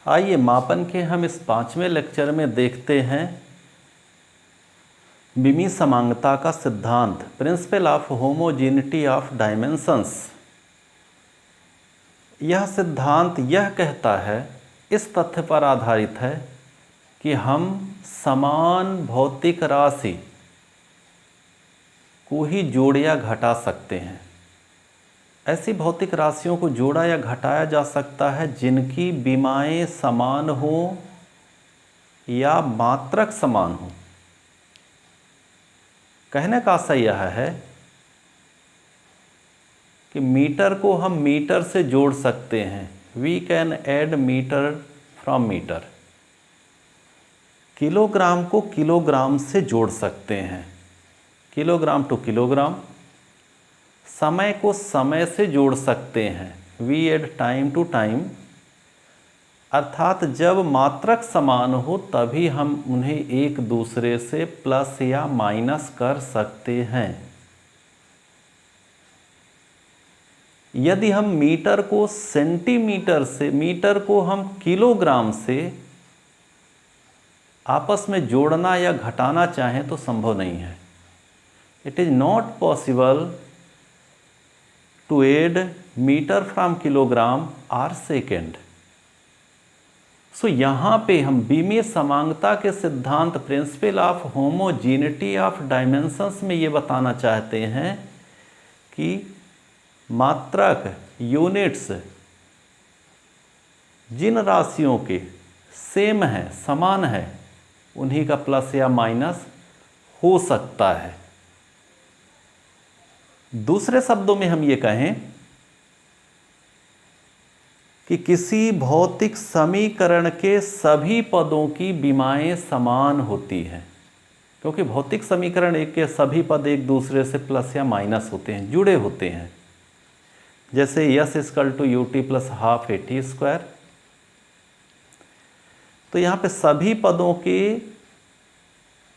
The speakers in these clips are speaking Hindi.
आइए मापन के हम इस 5वें लेक्चर में देखते हैं विमीय समांगता का सिद्धांत, principle of homogeneity of dimensions. यह सिद्धांत यह कहता है, इस तथ्य पर आधारित है कि हम समान भौतिक राशि को ही जोड़ या घटा सकते हैं। ऐसी भौतिक राशियों को जोड़ा या घटाया जा सकता है जिनकी विमाएं समान हो या मात्रक समान हो। कहने का आशय यह है कि मीटर को हम मीटर से जोड़ सकते हैं, we can add metre from metre. Kilogram को किलोग्राम से जोड़ सकते हैं, किलोग्राम टू किलोग्राम। समय को समय से जोड़ सकते हैं, we add time to time. अर्थात जब मात्रक समान हो तभी हम उन्हें एक दूसरे से प्लस या माइनस कर सकते हैं। यदि हम मीटर को सेंटीमीटर से, मीटर को हम किलोग्राम से आपस में जोड़ना या घटाना चाहें तो संभव नहीं है। It is not possible to add metre from kilogram और सेकेंड। सो यहाँ पे हम विमीय समांगता के सिद्धांत, principle of homogeneity of dimensions में ये बताना चाहते हैं कि मात्रक, यूनिट्स जिन राशियों के सेम है, समान है, उन्हीं का प्लस या माइनस हो सकता है। दूसरे शब्दों में हम ये कहें कि किसी भौतिक समीकरण के सभी पदों की विमाएं समान होती हैं, क्योंकि भौतिक समीकरण एक के सभी पद एक दूसरे से प्लस या माइनस होते हैं, जुड़े होते हैं। जैसे s equal to u t plus half a t square. तो यहाँ पे सभी पदों की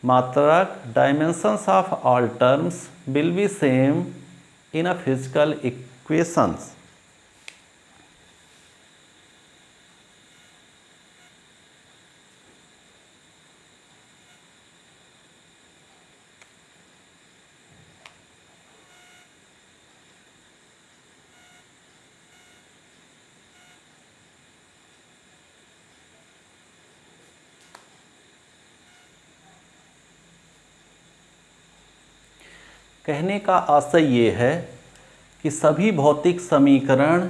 मात्रक, dimensions of all terms will be same in a physical equations. कहने का आशय ये है कि सभी भौतिक समीकरण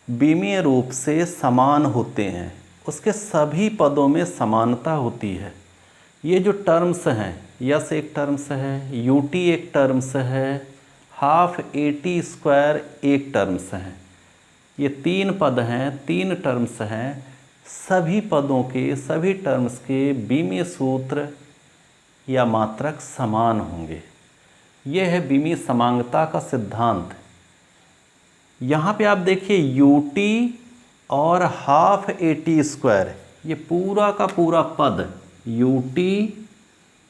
विमीय रूप से समान होते हैं, उसके सभी पदों में समानता होती है। ये जो टर्म्स हैं, यस एक टर्म्स है, यू टी एक टर्म्स है, हाफ ए टी स्क्वायर एक टर्म्स हैं। ये तीन पद हैं, तीन टर्म्स हैं। सभी पदों के, सभी टर्म्स के विमीय सूत्र या मात्रक समान होंगे। यह है विमीय समांगता का सिद्धांत। यहाँ पे आप देखिए यू टी और हाफ ए टी स्क्वायर, ये पूरा का पूरा पद यू टी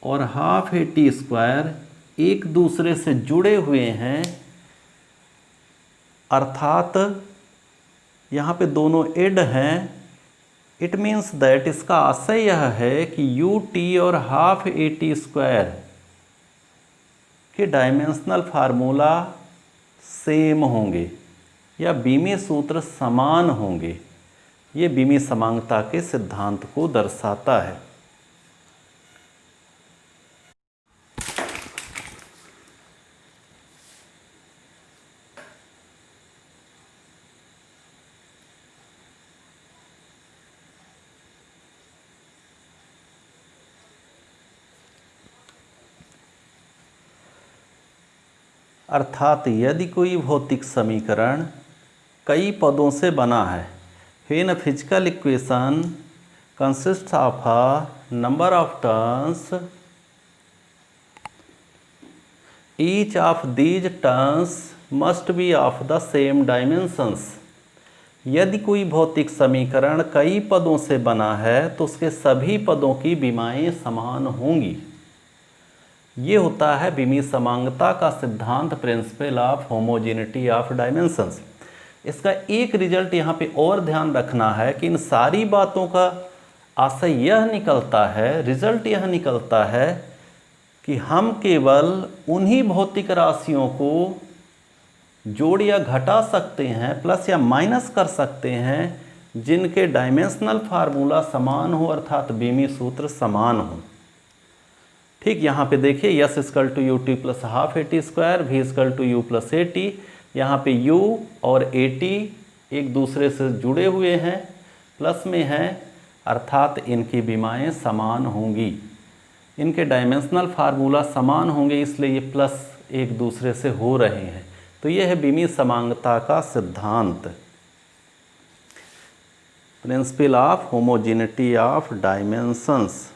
और हाफ ए टी स्क्वायर एक दूसरे से जुड़े हुए हैं। अर्थात यहाँ पे दोनों एड हैं। इट मीन्स दैट, इसका आशय यह है कि यू टी और हाफ ए टी स्क्वायर के डायमेंशनल फार्मूला सेम होंगे या विमीय सूत्र समान होंगे। ये विमीय समांगता के सिद्धांत को दर्शाता है। अर्थात यदि कोई भौतिक समीकरण कई पदों से बना है, when a physical equation consist of a number of terms, each of these terms must be of the same dimensions. यदि कोई भौतिक समीकरण कई पदों से बना है तो उसके सभी पदों की विमाएं समान होंगी। ये होता है विमीय समांगता का सिद्धांत, principle of homogeneity of dimensions. इसका एक रिजल्ट यहाँ पे और ध्यान रखना है कि इन सारी बातों का आशय यह निकलता है, रिजल्ट यह निकलता है कि हम केवल उन्हीं भौतिक राशियों को जोड़ या घटा सकते हैं, प्लस या माइनस कर सकते हैं, जिनके डायमेंशनल फार्मूला समान हो, अर्थात बीमी सूत्र समान हो। ठीक, यहाँ पे देखिए s equal to u t plus half a t square, v equal to u plus a t. यहाँ पे u और ए टी एक दूसरे से जुड़े हुए हैं, प्लस में हैं, अर्थात इनकी बीमाएँ समान होंगी, इनके डायमेंशनल फार्मूला समान होंगे, इसलिए ये प्लस एक दूसरे से हो रहे हैं। तो यह है बीमी समांगता का सिद्धांत, principle of homogeneity of dimensions.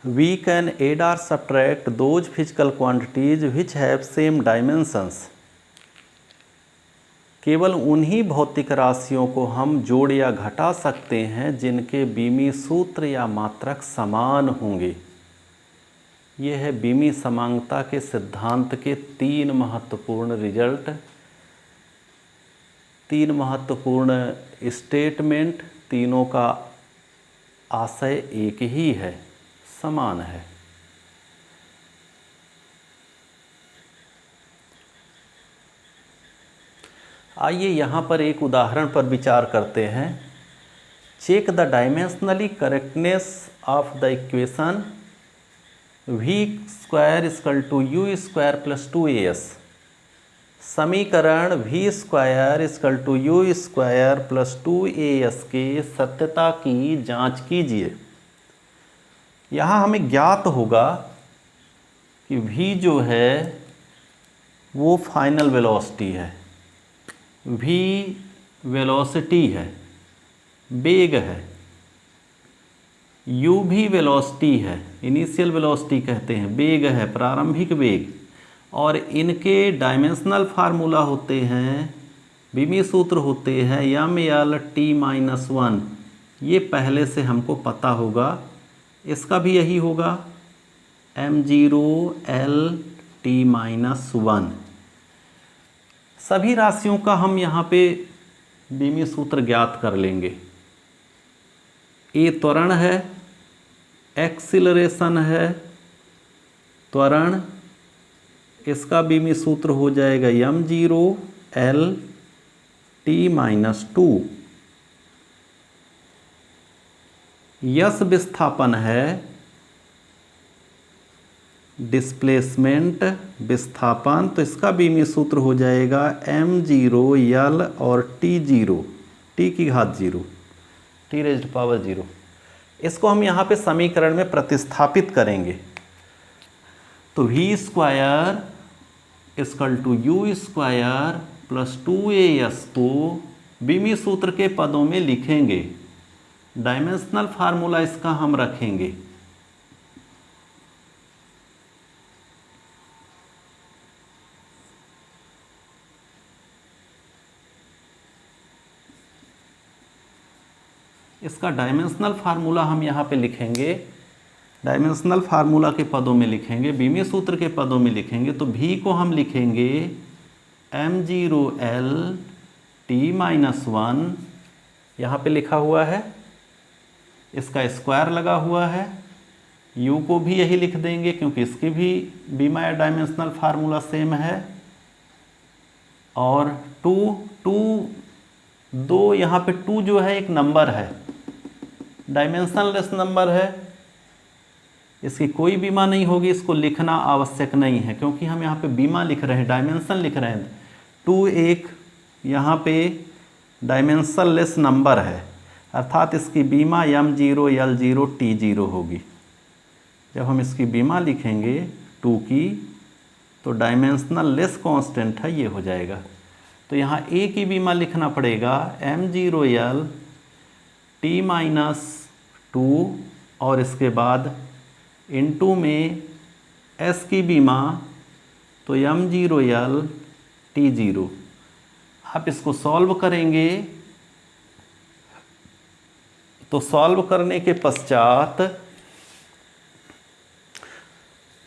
We can add or subtract those physical quantities which have same dimensions। केवल उन्हीं भौतिक राशियों को हम जोड़ या घटा सकते हैं जिनके बीमी सूत्र या मात्रक समान होंगे। ये है बीमी समांगता के सिद्धांत के 3 महत्वपूर्ण रिजल्ट, 3 महत्वपूर्ण स्टेटमेंट। तीनों का आशय एक ही है, समान है। आइए यहाँ पर एक उदाहरण पर विचार करते हैं। Check the dimensionally correctness of the equation v square equal to u square plus 2as। समीकरण v square equal to u square plus 2as के सत्यता की जांच कीजिए। यहाँ हमें ज्ञात होगा कि v जो है वो फाइनल वेलोसिटी है, v वेलोसिटी है, वेग है, u भी वेलोसिटी है, इनिशियल वेलोसिटी कहते हैं, वेग है, प्रारंभिक वेग। और इनके डायमेंशनल फार्मूला होते हैं, बीमी सूत्र होते हैं m/t-1। ये पहले से हमको पता होगा, इसका भी यही होगा m0L/t-1। सभी राशियों का हम यहाँ पे बीमी सूत्र ज्ञात कर लेंगे। ए त्वरण है, एक्सीलरेशन है, त्वरण, इसका बीमी सूत्र हो जाएगा m0L/t-2। यस विस्थापन है, डिस्प्लेसमेंट विस्थापन, तो इसका बीमी सूत्र हो जाएगा m0L और t0, t की घात 0, t⁻0। इसको हम यहाँ पे समीकरण में प्रतिस्थापित करेंगे। तो v square equal to u square plus 2as को बीमी सूत्र के पदों में लिखेंगे, डायमेंशनल फार्मूला इसका हम रखेंगे। इसका डायमेंशनल फार्मूला हम यहाँ पे लिखेंगे, डायमेंशनल फार्मूला के पदों में लिखेंगे, बीमी सूत्र के पदों में लिखेंगे। तो v को हम लिखेंगे m0L/t-1, यहाँ पे लिखा हुआ है, इसका स्क्वायर लगा हुआ है। u को भी यही लिख देंगे क्योंकि इसकी भी बीमा या डायमेंशनल फार्मूला सेम है। और 2 यहाँ पे 2 जो है एक नंबर है, डायमेंशनलेस नंबर है, इसकी कोई बीमा नहीं होगी, इसको लिखना आवश्यक नहीं है क्योंकि हम यहाँ पे बीमा लिख रहे हैं, डायमेंशन लिख रहे हैं। 2 एक यहाँ पे डायमेंशनलेस नंबर है, अर्थात इसकी बीमा m0L0t0 होगी। जब हम इसकी बीमा लिखेंगे 2 की, तो डायमेंशनल लेस कांस्टेंट है, ये हो जाएगा। तो यहाँ a की बीमा लिखना पड़ेगा m0L/t-2 और इसके बाद इनटू में s की बीमा तो m0L/t0। आप इसको सॉल्व करेंगे तो सॉल्व करने के पश्चात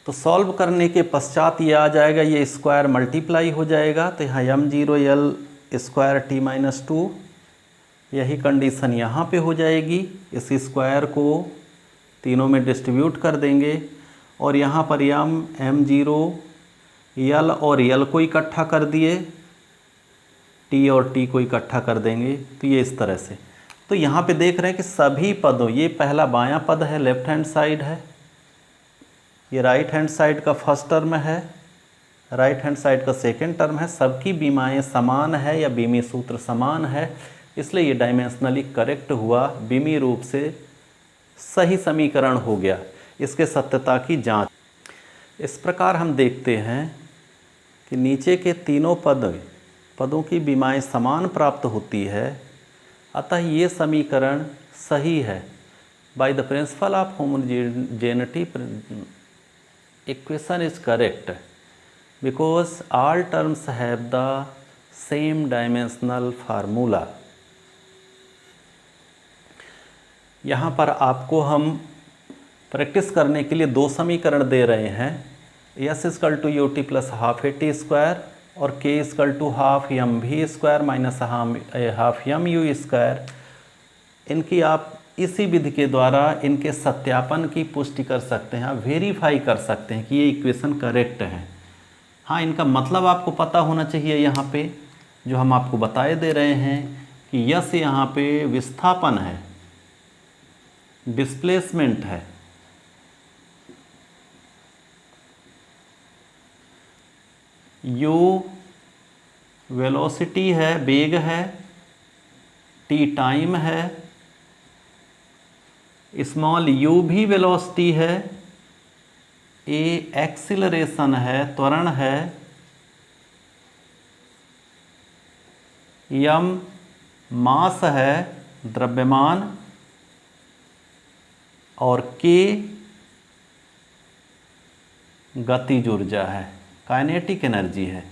तो सॉल्व करने के पश्चात ये आ जाएगा, ये स्क्वायर मल्टीप्लाई हो जाएगा, तो यहाँ m0l स्क्वायर t-2, यही कंडीशन यहाँ पे हो जाएगी। इस स्क्वायर को तीनों में डिस्ट्रीब्यूट कर देंगे और यहाँ पर m0 l और l को इकट्ठा कर दिए, t और t को इकट्ठा कर देंगे, तो ये इस तरह से। तो यहाँ पे देख रहे हैं कि सभी पदों, ये पहला बायां पद है, लेफ्ट हैंड साइड है, ये राइट हैंड साइड का फर्स्ट टर्म है, राइट हैंड साइड का सेकंड टर्म है, सबकी बीमाएं समान है या बीमी सूत्र समान है, इसलिए ये डायमेंशनली करेक्ट हुआ, बीमी रूप से सही समीकरण हो गया। इसके सत्यता की जांच इस प्रकार हम देखते हैं कि नीचे के तीनों पदों की बीमाएं समान प्राप्त होती है, अतः ये समीकरण सही है। By the principal of homogeneity equation is correct because all terms have the same dimensional formula. यहाँ पर आपको हम प्रैक्टिस करने के लिए दो समीकरण दे रहे हैं, s equal to u t plus half a t square और k equal to half m v square minus half m u square. इनकी आप इसी विधि के द्वारा इनके सत्यापन की पुष्टि कर सकते हैं, वेरीफाई कर सकते हैं कि ये इक्वेशन करेक्ट है। हाँ, इनका मतलब आपको पता होना चाहिए। यहाँ पे जो हम आपको बताए दे रहे हैं कि यस यहाँ पे विस्थापन है, डिस्प्लेसमेंट है, यू वेलोसिटी है, वेग है, टी टाइम है, स्मॉल यू भी वेलोसिटी है, ए एक्सीलरेशन है, त्वरण है, यम मास है, द्रव्यमान, और के गतिज ऊर्जा है, काइनेटिक एनर्जी है।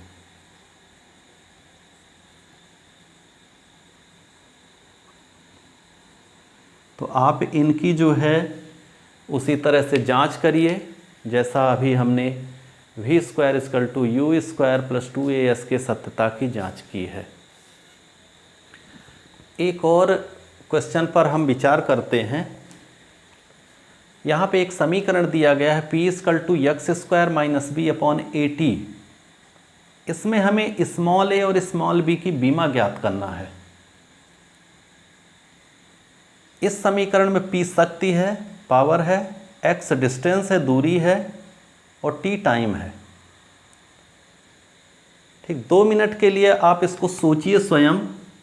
तो आप इनकी जो है उसी तरह से जांच करिए जैसा अभी हमने v square equal to u square plus 2as के सत्यता की जांच की है। एक और क्वेश्चन पर हम विचार करते हैं। यहाँ पे एक समीकरण दिया गया है P equal to x square minus b upon a t. इसमें हमें स्मॉल ए और स्मॉल बी की बीमा ज्ञात करना है। इस समीकरण में P शक्ति है, पावर है, x डिस्टेंस है, दूरी है, और t टाइम है। ठीक, 2 मिनट के लिए आप इसको सोचिए स्वयं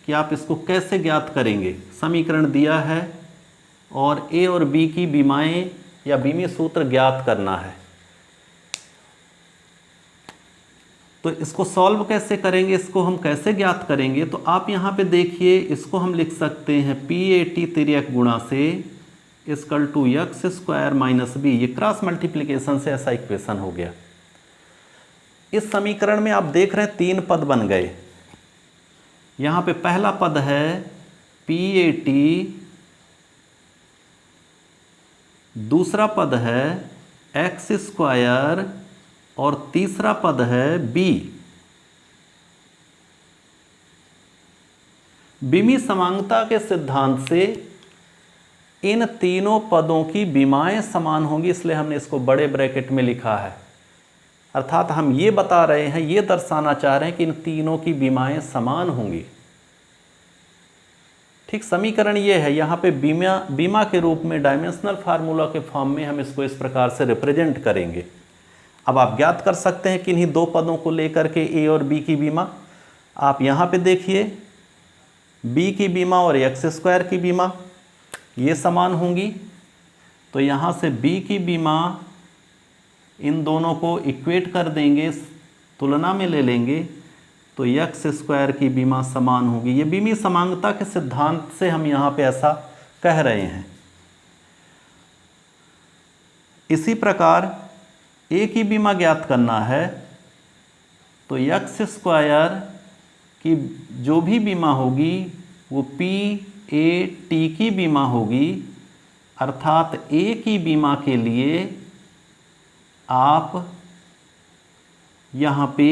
कि आप इसको कैसे ज्ञात करेंगे। समीकरण दिया है और a और b की बीमाएं या बीमी सूत्र ज्ञात करना है, तो इसको सॉल्व कैसे करेंगे, इसको हम कैसे ज्ञात करेंगे। तो आप यहाँ पे देखिए, इसको हम लिख सकते हैं PAT तिर्यक गुणा से equal to x square minus b. ये क्रॉस मल्टीप्लिकेशन से ऐसा इक्वेशन हो गया। इस समीकरण में आप देख रहे हैं 3 पद बन गए। यहाँ पे पहला पद है PAT, दूसरा पद है एक्स स्क्वायर और तीसरा पद है b। बीमी समांगता के सिद्धांत से इन तीनों पदों की बीमाएं समान होंगी, इसलिए हमने इसको बड़े ब्रैकेट में लिखा है। अर्थात हम ये बता रहे हैं, ये दर्शाना चाह रहे हैं कि इन तीनों की बीमाएं समान होंगी। ठीक, समीकरण ये है। यहाँ पे बीमा के रूप में डायमेंशनल फार्मूला के फॉर्म में हम इसको इस प्रकार से रिप्रेजेंट करेंगे। अब आप ज्ञात कर सकते हैं कि इन्हीं 2 पदों को लेकर के a और b की बीमा। आप यहाँ पे देखिए, b की बीमा और एक्स स्क्वायर की बीमा ये समान होंगी, तो यहाँ से b की बीमा इन दोनों को इक्वेट कर देंगे, तुलना में ले लेंगे, तो एक्स स्क्वायर की बीमा समान होगी। ये बीमी समांगता के सिद्धांत से हम यहाँ पे ऐसा कह रहे हैं। इसी प्रकार a की बीमा ज्ञात करना है, तो एक्स स्क्वायर की जो भी बीमा होगी वो PAT की बीमा होगी। अर्थात a की बीमा के लिए आप यहाँ पे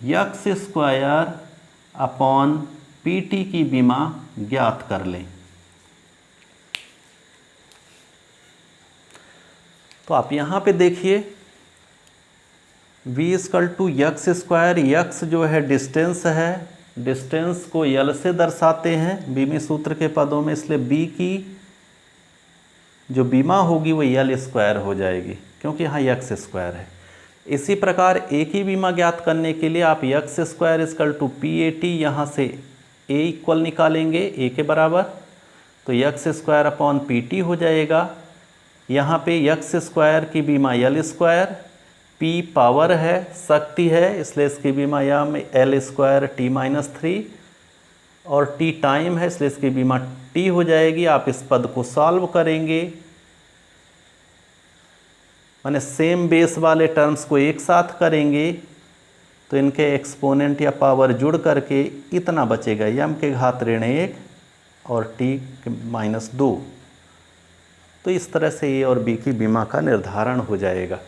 x square upon p T की बीमा ज्ञात कर लें। तो आप यहाँ पे देखिए v equal to x square, x जो है डिस्टेंस है, डिस्टेंस को यल से दर्शाते हैं बीमी सूत्र के पदों में, इसलिए b की जो बीमा होगी वो यल स्क्वायर हो जाएगी क्योंकि यहाँ यक्स स्क्वायर है। इसी प्रकार a की बीमा ज्ञात करने के लिए आप x square equal to p a t, यहाँ से a इक्वल निकालेंगे a के बराबर, तो x square upon p t हो जाएगा। यहाँ पे यक्स स्क्वायर की बीमा यल स्क्वायर, p पावर है, शक्ति है, इसलिए इसकी बीमा यहाँ में एल स्क्वायर टी माइनस 3 और t टाइम है इसलिए इसकी बीमा t हो जाएगी। आप इस पद को सॉल्व करेंगे, माने सेम बेस वाले टर्म्स को एक साथ करेंगे तो इनके एक्सपोनेंट या पावर जुड़ करके इतना बचेगा, यम के घात ऋण 1 और t माइनस 2। तो इस तरह से a और b की बीमा का निर्धारण हो जाएगा।